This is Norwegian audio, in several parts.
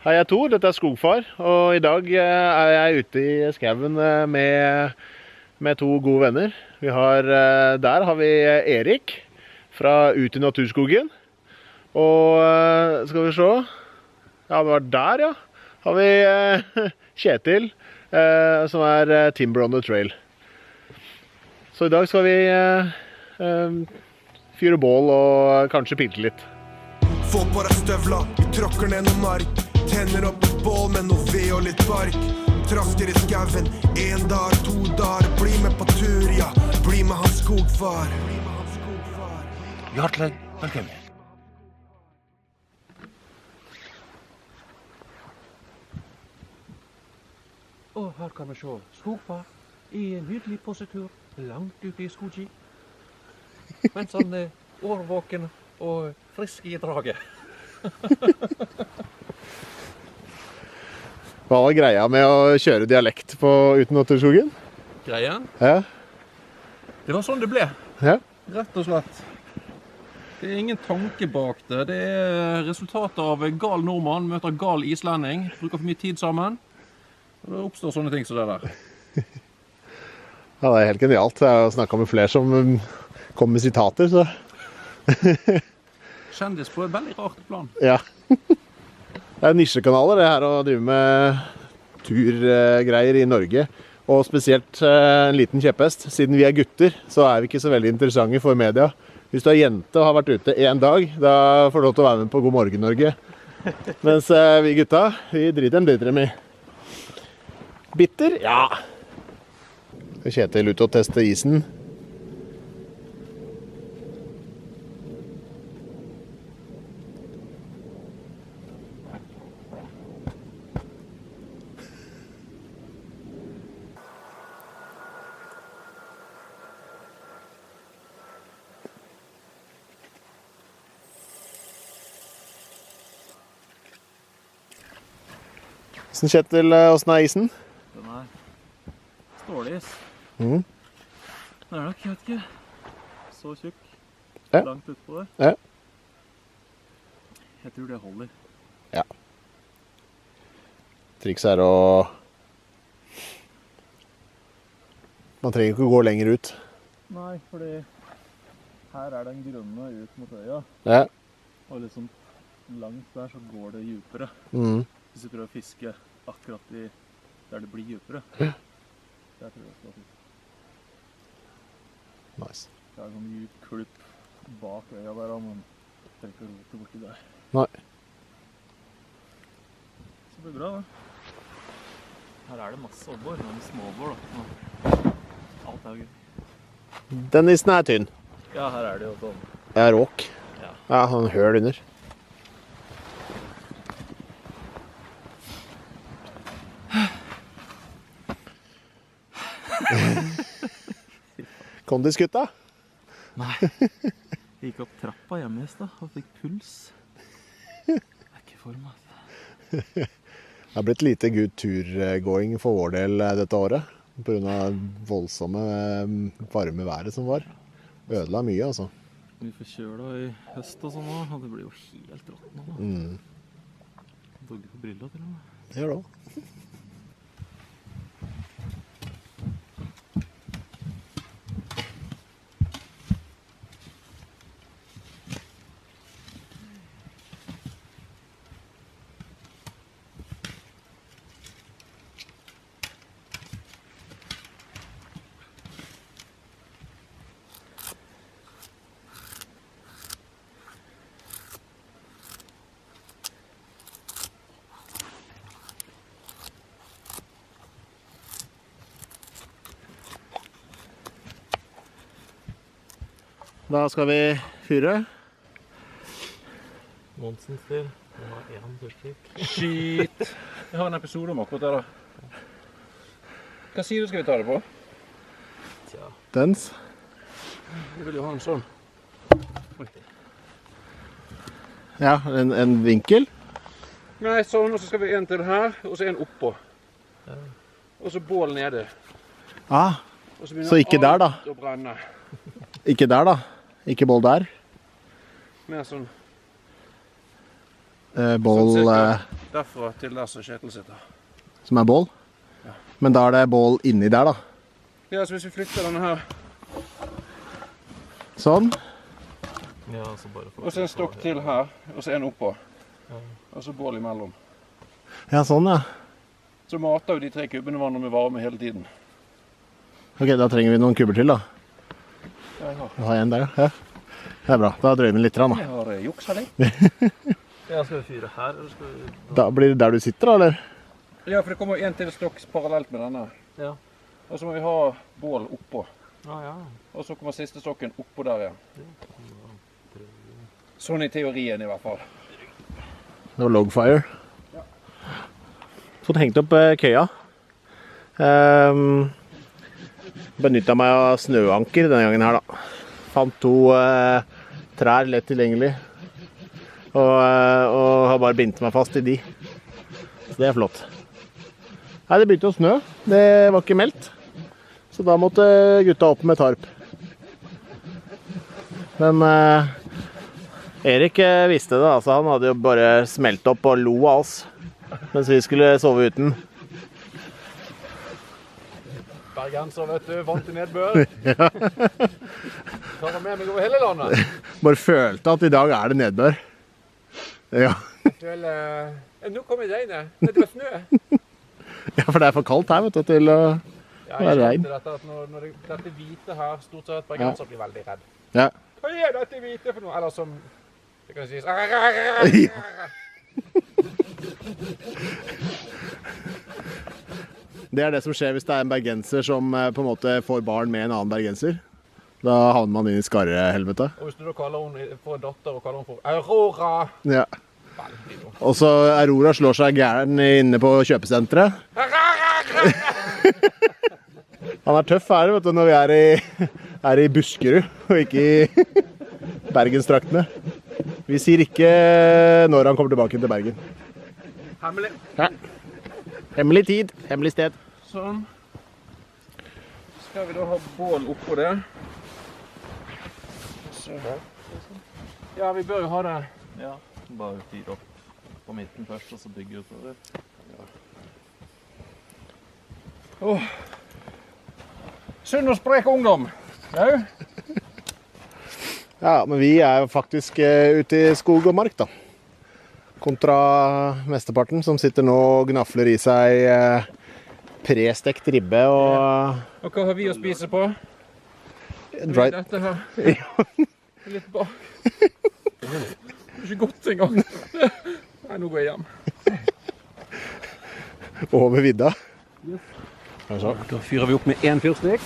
Hei, jeg er Tor, dette er Skogfar, og i dag er jeg ute i skauen med to gode venner. Der har vi Erik fra Ut i Naturskogen, og skal vi se, ja det var der ja, har vi Kjetil som er Timber on the Trail. Så i dag skal vi fyre bål og kanskje pilte litt. Få på deg støvla, vi tråkker ned noen mark. Tenner opp et bål med noe ved og litt bark. Trakter i skauen, 1 dag, 2 dager. Bli med på tur, ja, bli med hans skogfar. Hjertelig velkommen. Og her kan vi se skogfar i en nydelig positur langt ute i skogi. Mens han er årvåken og frisk i draget. Hva var greia med å kjøre dialekt på Ut i Naturskogen? Greia? Ja. Det var sånn det ble. Ja. Rett og slett. Det er ingen tanke bak det. Det er resultatet av en gal nordmann møter gal islending. Bruker for mye tid sammen. Og det oppstår sånne ting som det der. Ja, det er helt genialt. Jeg har snakket med flere som kom med sitater, så... Kjendis på et veldig rart plan. Ja. Det er nisjekanaler det her å drive med turgreier i Norge. Og spesielt en liten kjepphest. Siden vi er gutter, så er vi ikke så veldig interessante for media. Hvis du er jente og har vært ute 1 dag, da får du lov til å være med på God morgen Norge. Mens vi gutta, vi driter dem i. Bitter? Ja. Kjetil ut og teste isen. Hvordan Kjetil, hvordan er isen? Den er stålig is. Mhm. Den er nok, jeg vet ikke, så tjukk, Ja. langt ut på det. Ja. Jeg tror det holder. Ja. Triks er å... Man trenger ikke å gå lenger ut. Nei, fordi her er den grønne ut mot øya, Ja. og liksom langt der så går det djupere. Mhm. Hvis du prøver å fiske akkurat der det blir djupere. Der tror jeg skal fiske. Nice. Det er en sånn djup klupp bak øya der, men trenger ikke å rote borti der. Nei. Så det blir bra, da. Her er det masse obbor, men småobbor, da. Alt er jo gøy. Den isen er tynn. Ja, her er det jo sånn. Det er råk. Ja. Ja, han høl under. Kondisgutta? Nei. Jeg gikk opp trappa hjemme i sted og fikk puls. Det er ikke for meg. Det har blitt lite good turgåing for vår del dette året. På grunn av voldsomme varme været som var. Ødela mye, altså. Vi får kjøla i høst og sånn nå, og det blir jo helt rått nå. Dogge på brilla til og med. Det gjør det også. Da skal vi fyre. Monsen stil. Det var 1 dørstykk. Shit! Jeg har en episode om akkurat det da. Hva sier du skal vi ta det på? Tja. Dens. Vi vil jo ha en sånn. Oi. Ja, en vinkel. Nei, sånn, og så skal vi en til her, og så en oppå. Ja. Og så bål nede. Ah, Og så begynner så ikke der da. alt å brenne. Ikke der da. Ikke boll der. Mer sånn bål Derfra til der som Kjetil sitter. som er bål. Men da er det bål inni der, da. Ja, så hvis vi flytter denne her, Sånn. Ja, så bare for og så en stokk til her, og så en oppå. Og så bål imellom. Ja, sånn, ja. Så mater jo de 3 kubbene vann med varme hele tiden. Ok, da trenger vi noen kubber til, da. Ja, jeg har. Jeg har en der, ja. Det er bra. Da drøyer vi litt, da. Jeg har juksa litt. Ja, skal vi fyre her, eller skal vi... Da blir det der du sitter, da, eller? Ja, for det kommer en til stokk parallelt med denne. Ja. Og så må vi ha bål oppå. Ja, ja. Og så kommer siste stokken oppå der igjen. Sånn i teorien i hvert fall. Det var Logfire. Fått hengt opp køya. Benyttet meg av snøanker denne gangen her, da. Fant 2 trær lett tilgjengelig. Og har bare bindt meg fast i de. Så det er flott. Nei, det begynte å snø. Det var ikke meldt. Så da måtte gutta opp med tarp. Men Erik visste det, altså. Han hadde jo bare smelt opp og lo av oss mens vi skulle sove uten. Bergenser, vet du, vant til nedbør. Tar med meg over hele landet. Bare følte at i dag er det nedbør. Ja. Nå kommer regnet. Det var snø. Ja, for det er for kaldt her, vet du, til å være regn. Dette, at når dette hvite her, stort sett bergenser blir veldig redd. Ja. Hva er dette hvite for noe? Eller som, det kan sies... Det er det som skjer hvis det er en bergenser som på en måte får barn med en annen bergenser. Da havner man inn i skarrehelvete. Og hvis du da kaller hun for en datter og kaller hun for Aurora. Ja. Veldig dumt. Og så Aurora slår seg gæren inne på kjøpesenteret. Han er tøff her, vet du, når vi er i Buskerud, og ikke i Bergenstraktene. Vi sier ikke når han kommer tilbake til Bergen. Hemmelig. Ja. Hemmelig tid, hemmelig sted. Sånn. Skal vi da ha bål oppå det? Så. Ja, vi bør jo ha det. Ja, bare fyre opp på midten først, og så bygge utover. Sunn og sprek ungdom. Ja. Ja, men vi er faktisk ute i skog og mark, da. Kontra mesteparten, som sitter nå og gnafler i seg prestekt ribbe og... Og hva har vi å spise på? Dry... Dette her. Litt bak. Det er ikke godt engang. Nei, nå går jeg hjem. Over vidda. Da fyrer vi opp med 1 fyrstikk.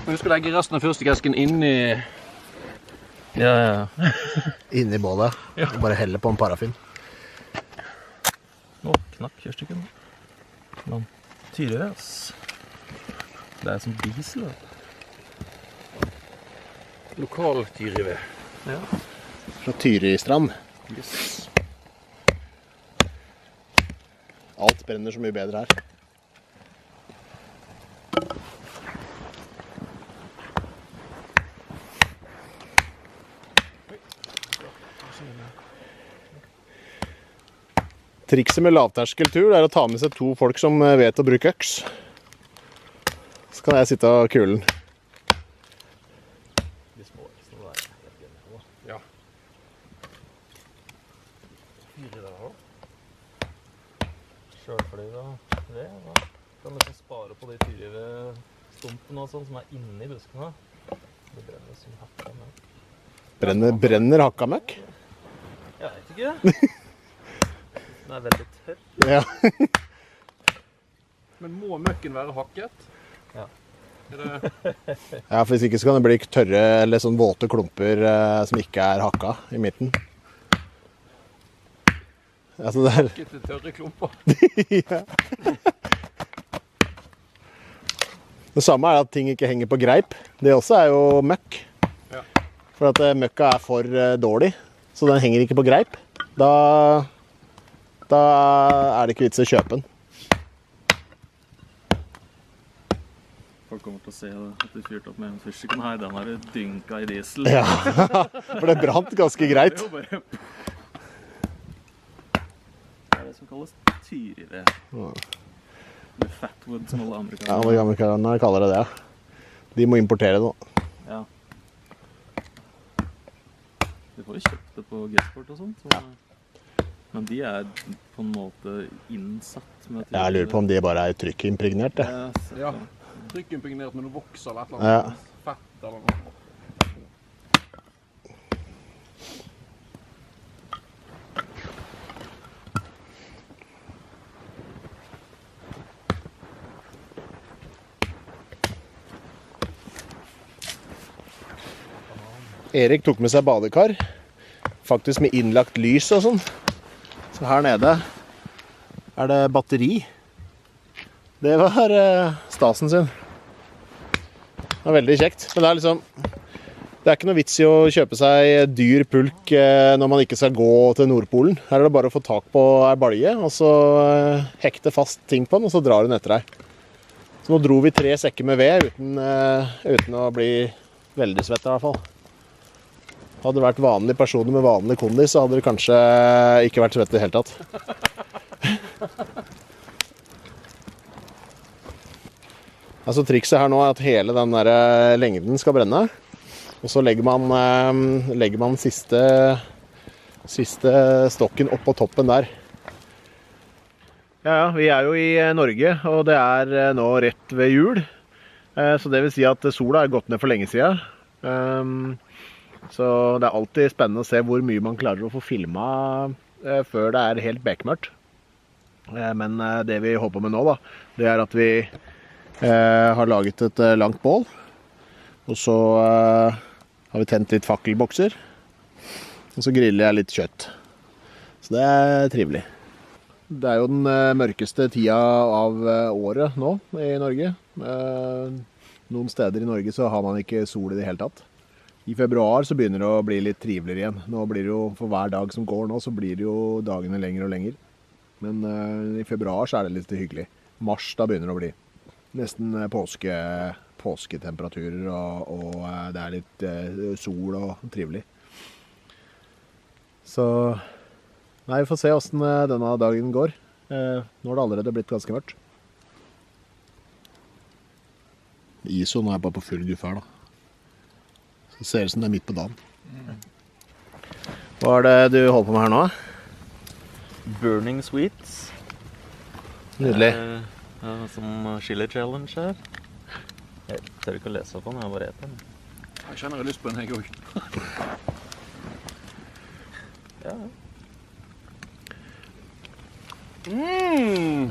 Og husk å legge resten av fyrstikesken inn i... Ja. Inni bålet. Ja. Bare helle på en parafin. Nå, knakk kjørstykken. Men tyre, ass. Det er som diesel, da. Lokal tyrived. Ja. Fra Tyristrand. Yes. Alt brenner så mye bedre her. Trikset med lavterskeltur er å ta med seg 2 folk som vet å bruke øks. Så kan jeg sitte og kule den. Ja. Kjølfløy da. Det da. Kan liksom spare på de tyrestumpene og sånn som er inne i buskene. Det brenner som hakka møkk. Brenner hakka møkk? Jeg vet ikke. Den er veldig tørr. Ja. Men må møkken være hakket? Ja. Ja, for hvis ikke så kan det bli tørre eller sånn våte klumper som ikke er hakka i midten. Altså det er... Ikke til tørre klumper. Ja. Det samme er at ting ikke henger på greip. Det også er jo møkk. Ja. For at møkka er for dårlig, så den henger ikke på greip. Da er det ikke vits å kjøpe den. Folk kommer til å se at du fyrte opp med en fyrstikken her. Den er dynka i diesel. Ja, for det brant ganske greit. Det er jo bare... som kalles tyrived. Med fatwood, som alle Ja, amerikanere. alle amerikanerne kaller det det. De må importere det nå. Ja. Du får jo kjøpt det på Gesport og sånt. Så. Men de er på en måte innsatt med Jeg lurer på om de bare er trykkimpregnert, det. Ja. Trykkimpregnert når du vokser eller et eller Ja. annet. Fett eller noe. Erik tok med seg badekar, faktisk med innlagt lys og sånn. Så her nede er det batteri. Det var stasen sin. Det var veldig kjekt, men det er liksom, det er ikke noe vits i å kjøpe seg dyr pulk når man ikke skal gå til Nordpolen. Her er det bare å få tak på ei balje, og så hekte fast ting på den, og så drar hun etter deg. Så nå dro vi 3 sekker med ved uten å bli veldig svett i hvert fall. Hadde det vært vanlige personer med vanlig kondis, så hadde det kanskje ikke vært svett i det hele tatt. Altså trikset her nå er at hele den der lengden skal brenne, og så legger man siste stokken opp på toppen der. Ja, vi er jo i Norge, og det er nå rett ved jul, så det vil si at sola er gått ned for lenge siden. Så det er alltid spennende å se hvor mye man klarer å få filmet før det er helt bekmørkt. Men det vi håper med nå da, det er at vi har laget et langt bål, og så har vi tent litt fakkelbokser, og så griller jeg litt kjøtt. Så det er trivelig. Det er jo den mørkeste tida av året nå i Norge. Noen steder i Norge så har man ikke sol i det hele tatt. I februar så begynner det å bli litt triveligere igjen. Nå blir det jo, for hver dag som går nå, så blir det jo dagene lenger og lenger. Men i februar så er det litt hyggelig. Mars da begynner det å bli nesten påsketemperaturer, og det er litt sol og trivelig. Så nei, vi får se hvordan denne dagen går. Nå har det allerede blitt ganske mørkt. ISO nå er bare på full guffe her da. Det ser ut som det er midt på dagen. Hva er det du holder på med her nå? Burning Sweets. Nydelig. Som chili challenge her. Jeg tør ikke å lese på den, jeg bare eter den. Jeg kjenner jeg lyst på den, jeg også. Ja.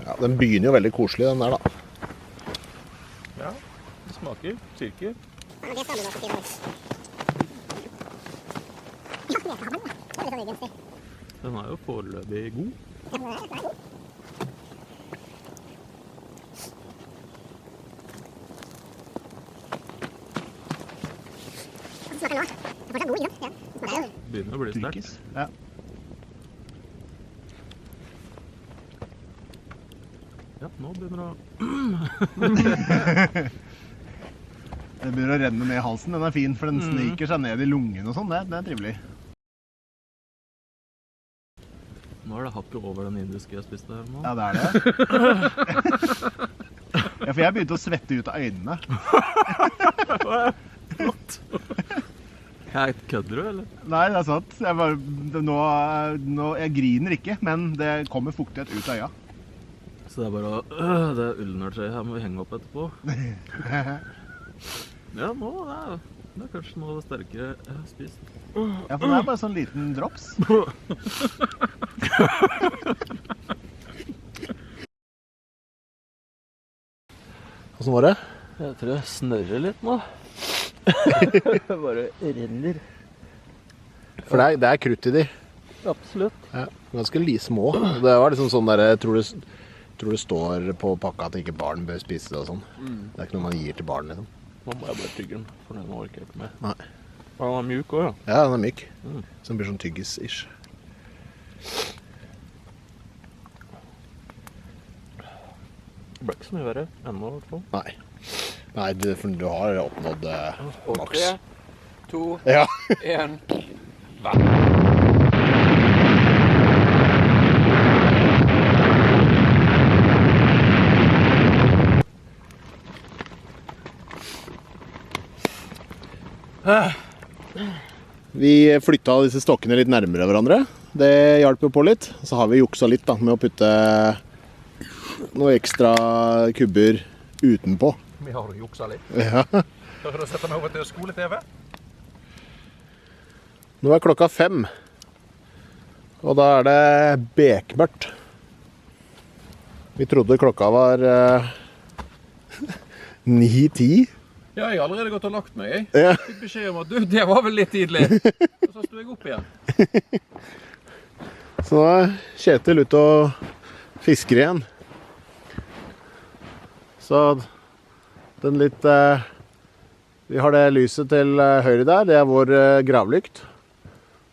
Ja, den begynner jo veldig koselig, den der da. Ja, det smaker styrker. Den er jo foreløpig god. Begynner å bli sterkt. Ja. Ja, nå begynner det å... Den begynner å renne ned i halsen, den er fin, for den sniker seg ned i lungen og sånn, det er trivelig. Nå er det hakket over den indiske jeg spiste her nå. Ja, det er det. Ja, for jeg begynte å svette ut av øynene. Jeg kødder du, eller? Nei, det er sant. Jeg griner ikke, men det kommer fuktighet ut av øya. Så det er bare å... Det er ullnørtøy her må vi henge opp etterpå. Ja, nå det er kanskje noe av det sterkere jeg har spist. Ja, for det er bare sånn liten drops. Hvordan var det? Jeg tror jeg snørrer litt nå. Det bare renner. For det er krutt i de. Absolutt. Ja, ganske små. Det var liksom sånn der, jeg tror det står på pakka at ikke barn bør spise det og sånn. Det er ikke noe man gir til barn, liksom. Nå må jeg bare tygge den, for den orker jeg ikke med. Nei. Den er mjuk også, ja. Ja, den er myk. Som blir sånn tyggis-ish. Det ble ikke så mye verre ennå, i hvert fall. Nei, du har oppnådd maks. 3, 2, Ja. 1. Vi flyttet disse stokkene litt nærmere hverandre. Det hjalp jo på litt. Så har vi juksa litt da, med å putte noen ekstra kubber utenpå. Vi har jo juksa litt. Ja. Hører du sette meg over til skole-TV? Nå er klokka 5. Og da er det bekmørkt. Vi trodde klokka var 9-10. Ja, jeg har allerede gått og lagt meg, jeg. Ja. Fikk beskjed om at det var vel litt tidlig. Og så sto jeg opp igjen. Så nå er Kjetil ute og fisker igjen. Så den litt... vi har det lyset til høyre der, det er vår gravlykt.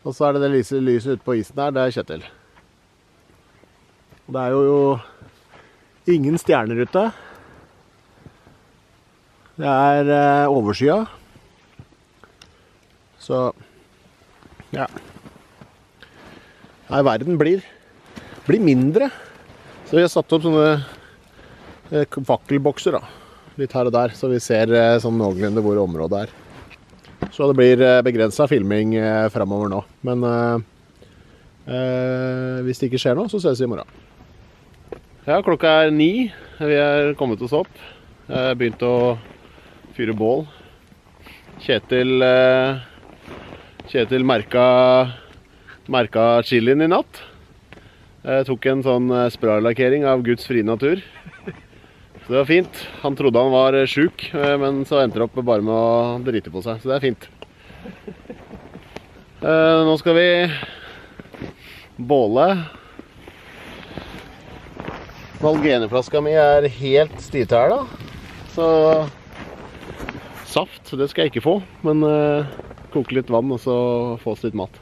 Og så er det lyset ute på isen der, det er Kjetil. Og det er jo ingen stjerner ute. Det er overskya. Så, ja. Nei, verden blir mindre. Så vi har satt opp sånne fakkelbokser da. Litt her og der, så vi ser sånn noenlunde hvor området er. Så det blir begrenset filming fremover nå. Men hvis det ikke skjer noe, så ses vi i morgen. Ja, klokka er 9. Vi er kommet oss opp. Begynt å fyre bål. Kjetil merka chilien i natt. Tok en sånn spraylakkering av Guds frie natur. Så det var fint. Han trodde han var syk, men så endte det opp bare med å drite på seg. Så det er fint. Nå skal vi båle. Valgeneflaska mi er helt stytæla. Så saft, det skal jeg ikke få. Men koke litt vann og så få oss litt mat.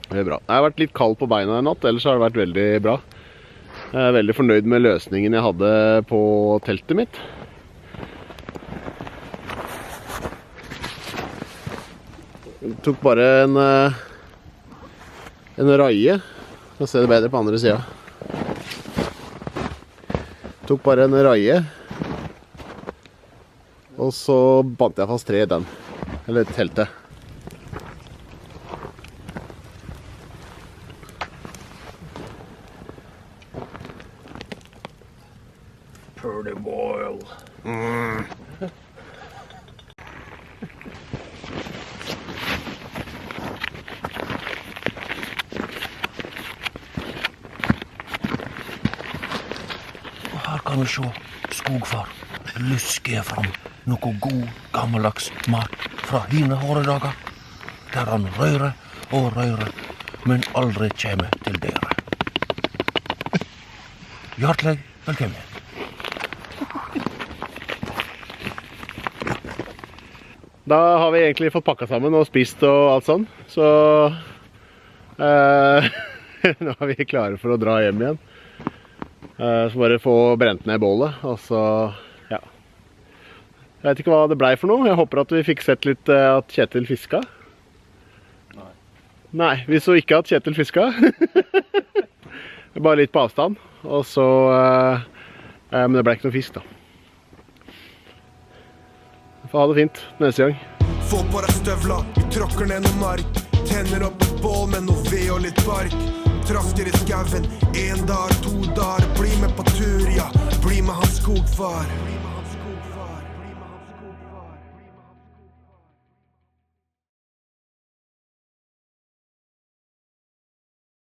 Det er bra. Jeg har vært litt kald på beina i natt, ellers har det vært veldig bra. Jeg er veldig fornøyd med løsningen jeg hadde på teltet mitt. Jeg tok bare en raie. Jeg ser det bedre på andre siden. Tok bare en raie. Og så bandt jeg fast tre i den. Eller teltet. Pretty boil. Her kan vi se skogfar luske fram noe god gammeldags mat fra hine håredager, der han røyrer og røyrer, men aldri kommer til dere. Hjertelig velkommen. Da har vi egentlig fått pakket sammen og spist og alt sånn, så nå er vi klare for å dra hjem igjen. Så bare få brent ned bålet, og så, ja. Jeg vet ikke hva det ble for noe. Jeg håper at vi fikk sett litt at Kjetil fiska. Nei, vi så ikke at Kjetil fiska. Bare litt på avstand, og så, men det ble ikke noe fisk da. Få ha det fint neste gang. Få på deg støvla, vi tråkker ned noen mark. Tenner opp et bål med noe ved og litt bark. Trasker i skaven, 1 dag, 2 dager. Bli med på tur, ja. Bli med hans skogfar.